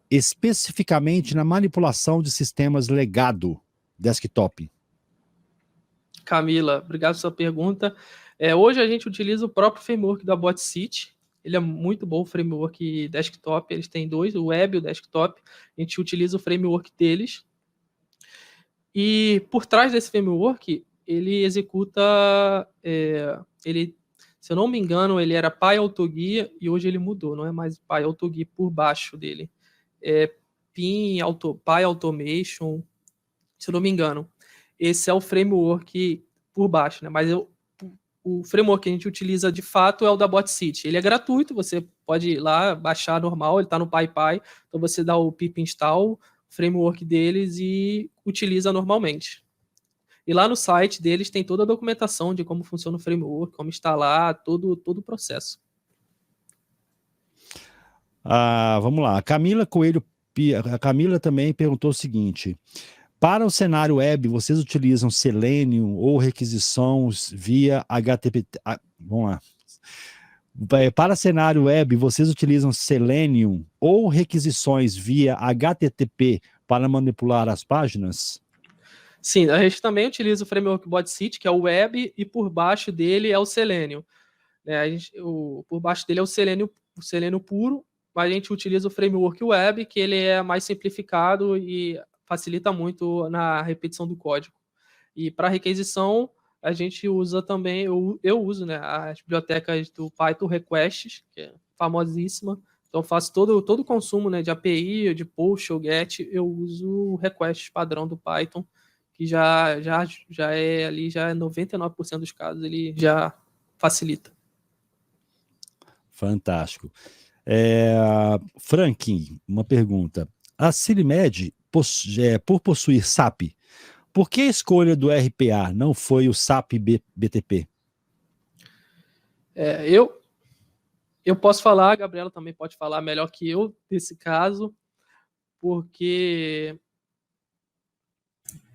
A: especificamente na manipulação de sistemas legado desktop?
C: Camila, obrigado pela sua pergunta. Hoje a gente utiliza o próprio framework da BotCity. Ele é muito bom, o framework desktop. Eles têm dois, o web e o desktop. A gente utiliza o framework deles. E por trás desse framework, ele executa... se eu não me engano, ele era PyAutoGuia e hoje ele mudou. Não é mais PyAutoGuia por baixo dele. PyAutomation, se eu não me engano. Esse é o framework por baixo, né? Mas o framework que a gente utiliza de fato é o da BotCity. Ele é gratuito, você pode ir lá, baixar normal, ele está no PyPy, então você dá o pip install, o framework deles e utiliza normalmente. E lá no site deles tem toda a documentação de como funciona o framework, como instalar, todo o processo.
A: Vamos lá, a Camila também perguntou o seguinte: para o cenário web, vocês utilizam Selenium ou requisições via HTTP? Vamos lá. Para cenário web, vocês utilizam Selenium ou requisições via HTTP para manipular as páginas?
C: Sim, a gente também utiliza o framework BotCity, que é o web, e por baixo dele é o Selenium. né? Por baixo dele é o Selenium puro, mas a gente utiliza o framework web, que ele é mais simplificado e facilita muito na repetição do código. E para requisição, a gente usa também, eu uso, né, as bibliotecas do Python Requests, que é famosíssima. Então, eu faço todo o consumo, né, de API, de push ou get, eu uso o request padrão do Python, que já é ali, já é 99% dos casos, ele já facilita.
A: Fantástico. Franklin, uma pergunta. A Silimed, por possuir SAP, por que a escolha do RPA não foi o SAP BTP?
C: Eu posso falar, a Gabriela também pode falar melhor que eu desse caso, porque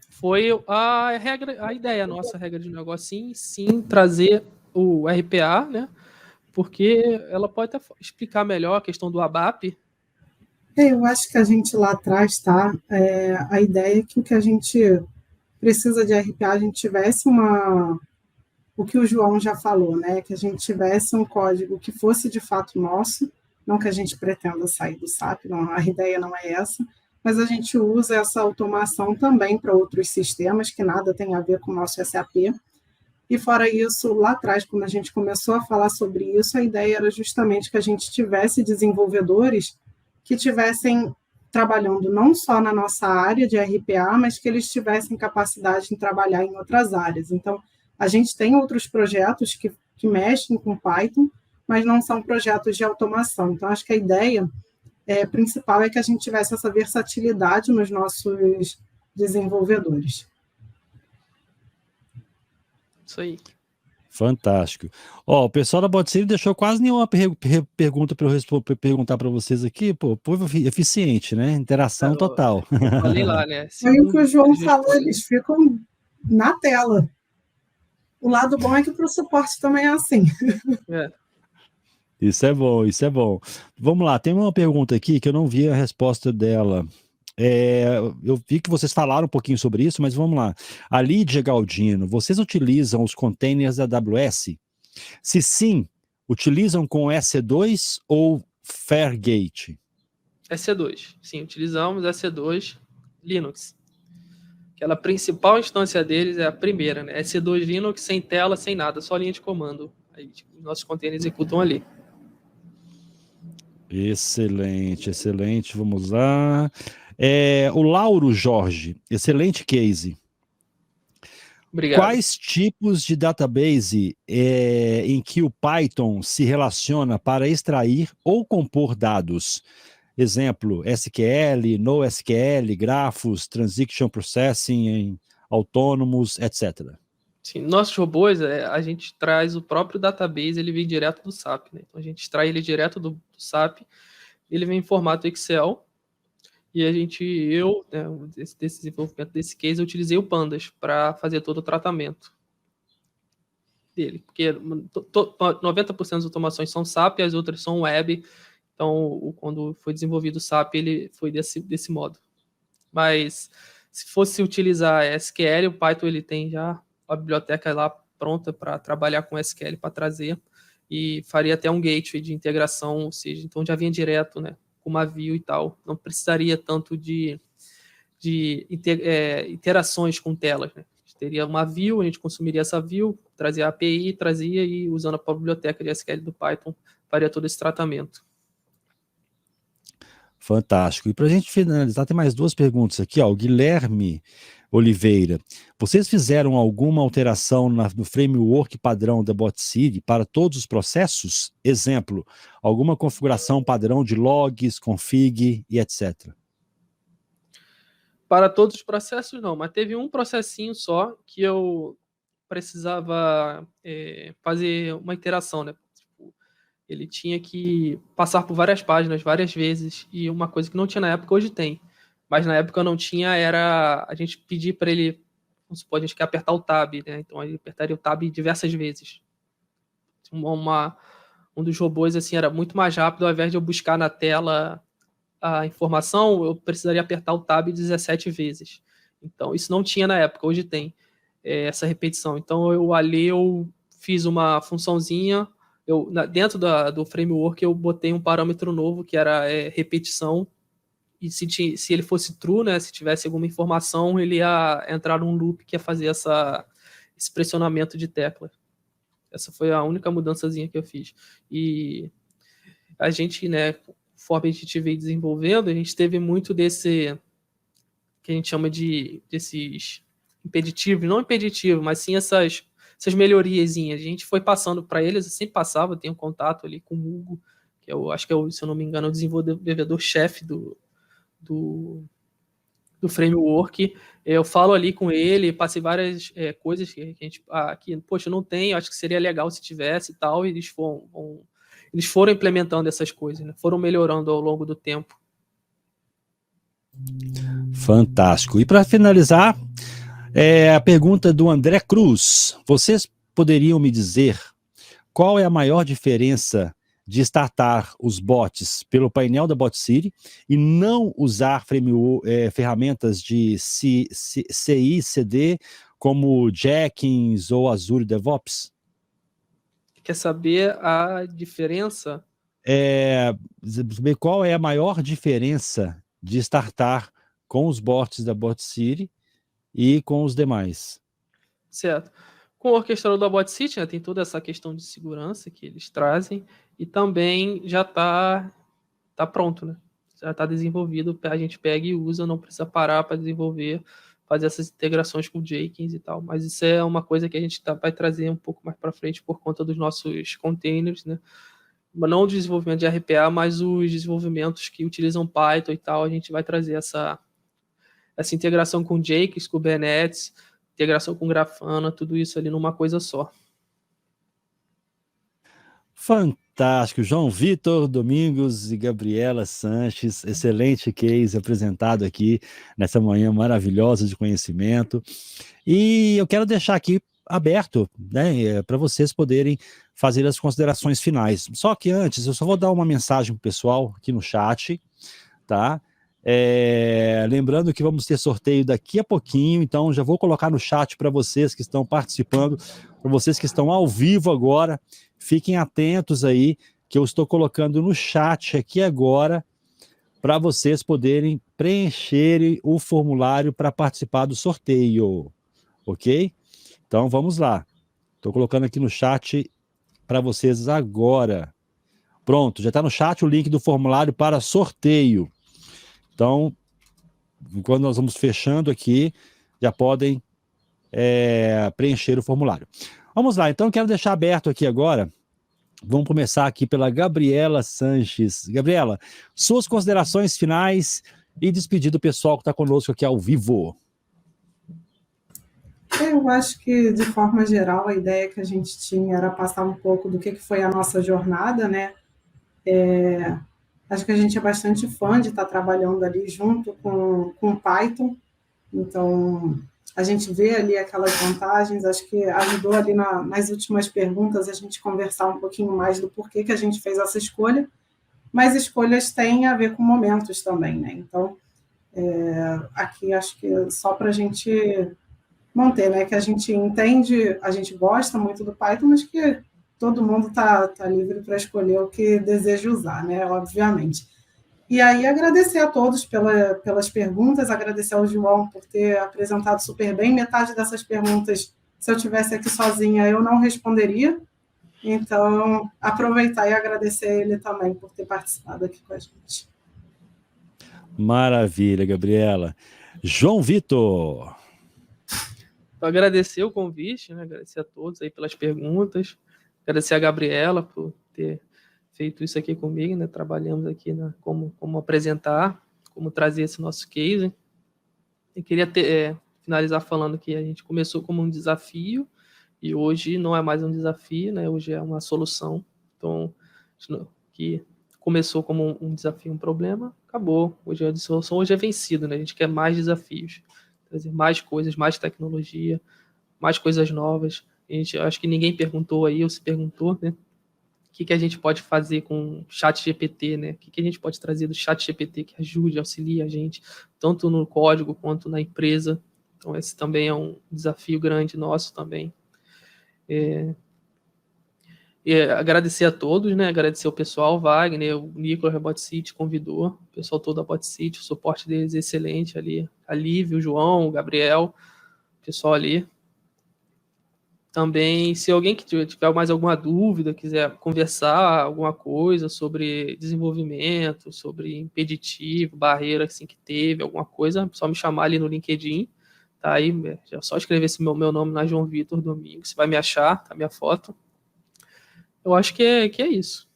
C: foi a ideia, a nossa regra de negócio, sim, trazer o RPA, né? Porque ela pode até explicar melhor a questão do ABAP.
B: Eu acho que a gente lá atrás, tá? A ideia é que o que a gente precisa de RPA, a gente tivesse o que o João já falou, né? Que a gente tivesse um código que fosse de fato nosso, não que a gente pretenda sair do SAP, não, a ideia não é essa, mas a gente usa essa automação também para outros sistemas que nada tem a ver com o nosso SAP. E fora isso, lá atrás, quando a gente começou a falar sobre isso, a ideia era justamente que a gente tivesse desenvolvedores que tivessem trabalhando não só na nossa área de RPA, mas que eles tivessem capacidade de trabalhar em outras áreas. Então, a gente tem outros projetos que mexem com Python, mas não são projetos de automação. Então, acho que a ideia principal é que a gente tivesse essa versatilidade nos nossos desenvolvedores.
C: Isso aí.
A: Fantástico. O pessoal da Botcity deixou quase nenhuma pergunta para eu perguntar para vocês aqui. Pô, povo eficiente, né? Interação total.
C: Eu falei lá, né?
B: Foi o que o João falou, eles ficam na tela. O lado bom é que para o suporte também é assim.
A: Isso é bom, isso é bom. Vamos lá, tem uma pergunta aqui que eu não vi a resposta dela. Eu vi que vocês falaram um pouquinho sobre isso, mas vamos lá. A Lídia Galdino, vocês utilizam os containers da AWS? Se sim, utilizam com EC2 ou Fargate?
C: EC2, sim, utilizamos EC2 Linux. Aquela principal instância deles é a primeira, né? EC2 Linux sem tela, sem nada, só linha de comando. Aí nossos containers executam ali.
A: Excelente, excelente. Vamos lá. O Lauro Jorge, excelente case.
C: Obrigado.
A: Quais tipos de database em que o Python se relaciona para extrair ou compor dados? Exemplo, SQL, NoSQL, grafos, Transaction Processing, autônomos, etc.
C: Sim, nossos robôs, a gente traz o próprio database, ele vem direto do SAP, né? Então a gente extrai ele direto do SAP, ele vem em formato Excel, e desse desenvolvimento desse case, eu utilizei o Pandas para fazer todo o tratamento dele, porque 90% das automações são SAP e as outras são web, então quando foi desenvolvido o SAP, ele foi desse modo. Mas se fosse utilizar SQL, o Python ele tem já a biblioteca lá pronta para trabalhar com SQL para trazer, e faria até um gateway de integração, ou seja, então já vinha direto, né, com uma view e tal, não precisaria tanto de interações com telas, né? A gente teria uma view, a gente consumiria essa view, trazia a API, trazia e usando a própria biblioteca de SQL do Python, faria todo esse tratamento.
A: Fantástico. E para a gente finalizar, tem mais duas perguntas aqui. O Guilherme Oliveira. Vocês fizeram alguma alteração no framework padrão da Botcity para todos os processos? Exemplo, alguma configuração padrão de logs, config e etc.
C: Para todos os processos, não, mas teve um processinho só que eu precisava fazer uma iteração, né? Ele tinha que passar por várias páginas, várias vezes, e uma coisa que não tinha na época, hoje tem. Mas na época não tinha, era a gente pedir para ele, vamos supor, a gente quer apertar o tab, né? Então ele apertaria o tab diversas vezes. Um dos robôs, assim, era muito mais rápido, ao invés de eu buscar na tela a informação, eu precisaria apertar o tab 17 vezes. Então, isso não tinha na época, hoje tem essa repetição. Então, eu fiz uma funçãozinha Dentro do framework eu botei um parâmetro novo que era repetição, e se ele fosse true, né, se tivesse alguma informação, ele ia entrar num loop que ia fazer esse pressionamento de tecla. Essa foi a única mudançazinha que eu fiz. E a gente, né, conforme a gente veio desenvolvendo, a gente teve muito desse que a gente chama desses impeditivos, não impeditivos, mas sim essas melhoriazinhas. A gente foi passando para eles, eu sempre passava, eu tenho contato ali com o Hugo, que eu acho que é, se eu não me engano, o desenvolvedor-chefe do framework. Eu falo ali com ele, passei várias coisas que a gente, poxa, eu não tenho, acho que seria legal se tivesse e tal, e eles foram implementando essas coisas, né? Foram melhorando ao longo do tempo.
A: Fantástico. E para finalizar, a pergunta do André Cruz. Vocês poderiam me dizer qual é a maior diferença de startar os bots pelo painel da Bot City e não usar ferramentas de CI, CD, como Jenkins ou Azure DevOps?
C: Quer saber a diferença?
A: Qual é a maior diferença de startar com os bots da Bot City e com os demais?
C: Certo. Com o orquestrador da Bot City, né, tem toda essa questão de segurança que eles trazem, e também já está pronto, né? Já está desenvolvido, a gente pega e usa, não precisa parar para desenvolver, fazer essas integrações com o Jenkins e tal. Mas isso é uma coisa que a gente vai trazer um pouco mais para frente por conta dos nossos containers, né? Não o desenvolvimento de RPA, mas os desenvolvimentos que utilizam Python e tal, a gente vai trazer essa integração com Jenkins, Kubernetes, integração com Grafana, tudo isso ali numa coisa só.
A: Fantástico. João Vitor Domingos e Gabriela Sanches, excelente case apresentado aqui nessa manhã maravilhosa de conhecimento. E eu quero deixar aqui aberto, né, para vocês poderem fazer as considerações finais. Só que antes, eu só vou dar uma mensagem para o pessoal aqui no chat, tá? Lembrando que vamos ter sorteio daqui a pouquinho, então já vou colocar no chat para vocês que estão participando, para vocês que estão ao vivo agora, fiquem atentos aí, que eu estou colocando no chat aqui agora, para vocês poderem preencher o formulário para participar do sorteio, ok? Então vamos lá, estou colocando aqui no chat para vocês agora. Pronto, já está no chat o link do formulário para sorteio. Então, quando nós vamos fechando aqui, já podem preencher o formulário. Vamos lá, então quero deixar aberto aqui agora. Vamos começar aqui pela Gabriela Sanches. Gabriela, suas considerações finais e despedir do pessoal que está conosco aqui ao vivo.
B: Eu acho que, de forma geral, a ideia que a gente tinha era passar um pouco do que foi a nossa jornada, né? Acho que a gente é bastante fã de estar trabalhando ali junto com Python, então a gente vê ali aquelas vantagens, acho que ajudou ali nas últimas perguntas a gente conversar um pouquinho mais do porquê que a gente fez essa escolha, mas escolhas têm a ver com momentos também, né? Então, aqui acho que só para a gente manter, né, que a gente entende, a gente gosta muito do Python, mas que todo mundo tá livre para escolher o que deseja usar, né, obviamente. E aí agradecer a todos pelas perguntas, agradecer ao João por ter apresentado super bem. Metade dessas perguntas, se eu tivesse aqui sozinha, eu não responderia. Então, aproveitar e agradecer a ele também por ter participado aqui com a gente.
A: Maravilha, Gabriela. João Vitor.
C: Então, agradecer o convite, né? Agradecer a todos aí pelas perguntas, agradecer a Gabriela por ter feito isso aqui comigo, né? Trabalhamos aqui como apresentar, como trazer esse nosso case. Eu queria finalizar falando que a gente começou como um desafio e hoje não é mais um desafio, né? Hoje é uma solução. Então, que começou como um desafio, um problema, acabou. Hoje é a solução, hoje é vencido, né? A gente quer mais desafios, trazer mais coisas, mais tecnologia, mais coisas novas. Acho que ninguém perguntou aí, ou se perguntou, né? O que a gente pode fazer com o ChatGPT, né? O que a gente pode trazer do ChatGPT que ajude, auxilie a gente, tanto no código quanto na empresa. Então, esse também é um desafio grande nosso também. agradecer a todos, né? Agradecer o pessoal, Wagner, o Nicolas, a Bot City convidou, o pessoal todo da Bot City, o suporte deles é excelente ali, a Lívia, o João, o Gabriel, o pessoal ali. Também, se alguém que tiver mais alguma dúvida, quiser conversar alguma coisa sobre desenvolvimento, sobre impeditivo, barreira assim, que teve, alguma coisa, é só me chamar ali no LinkedIn. Tá aí, é só escrever esse meu nome na João Vitor Domingos, você vai me achar, tá a minha foto. Eu acho que é isso.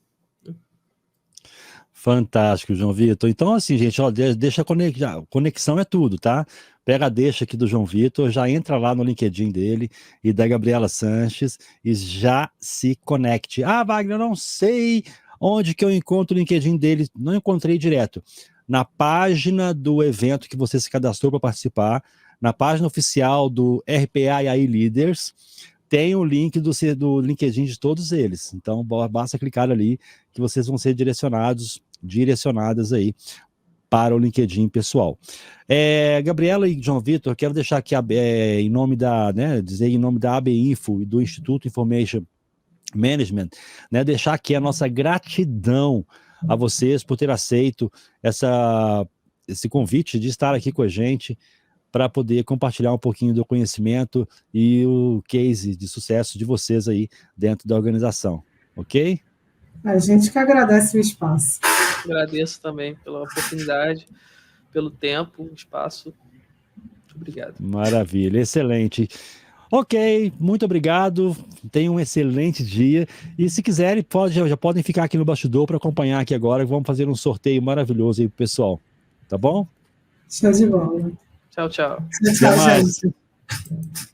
A: Fantástico, João Vitor. Então, assim, gente, ó, deixa conectar. Conexão é tudo, tá? Pega a deixa aqui do João Vitor, já entra lá no LinkedIn dele e da Gabriela Sanches e já se conecte. Ah, Wagner, eu não sei onde que eu encontro o LinkedIn dele. Não encontrei direto. Na página do evento que você se cadastrou para participar, na página oficial do RPA e AI Leaders, tem o link do LinkedIn de todos eles. Então, basta clicar ali que vocês vão ser direcionadas aí para o LinkedIn pessoal. Gabriela e João Vitor, quero deixar aqui em nome da, né, dizer em nome da AB Info e do Instituto Information Management, né, deixar aqui a nossa gratidão a vocês por ter aceito esse convite de estar aqui com a gente para poder compartilhar um pouquinho do conhecimento e o case de sucesso de vocês aí dentro da organização, ok?
B: A gente que agradece o espaço.
C: Agradeço também pela oportunidade, pelo tempo, o espaço. Muito obrigado.
A: Maravilha, excelente. Ok, muito obrigado, tenham um excelente dia, e se quiserem, já podem ficar aqui no bastidor para acompanhar aqui agora, vamos fazer um sorteio maravilhoso aí pro pessoal, tá bom?
B: Show de bola.
C: Tchau, tchau.
B: Tchau, gente.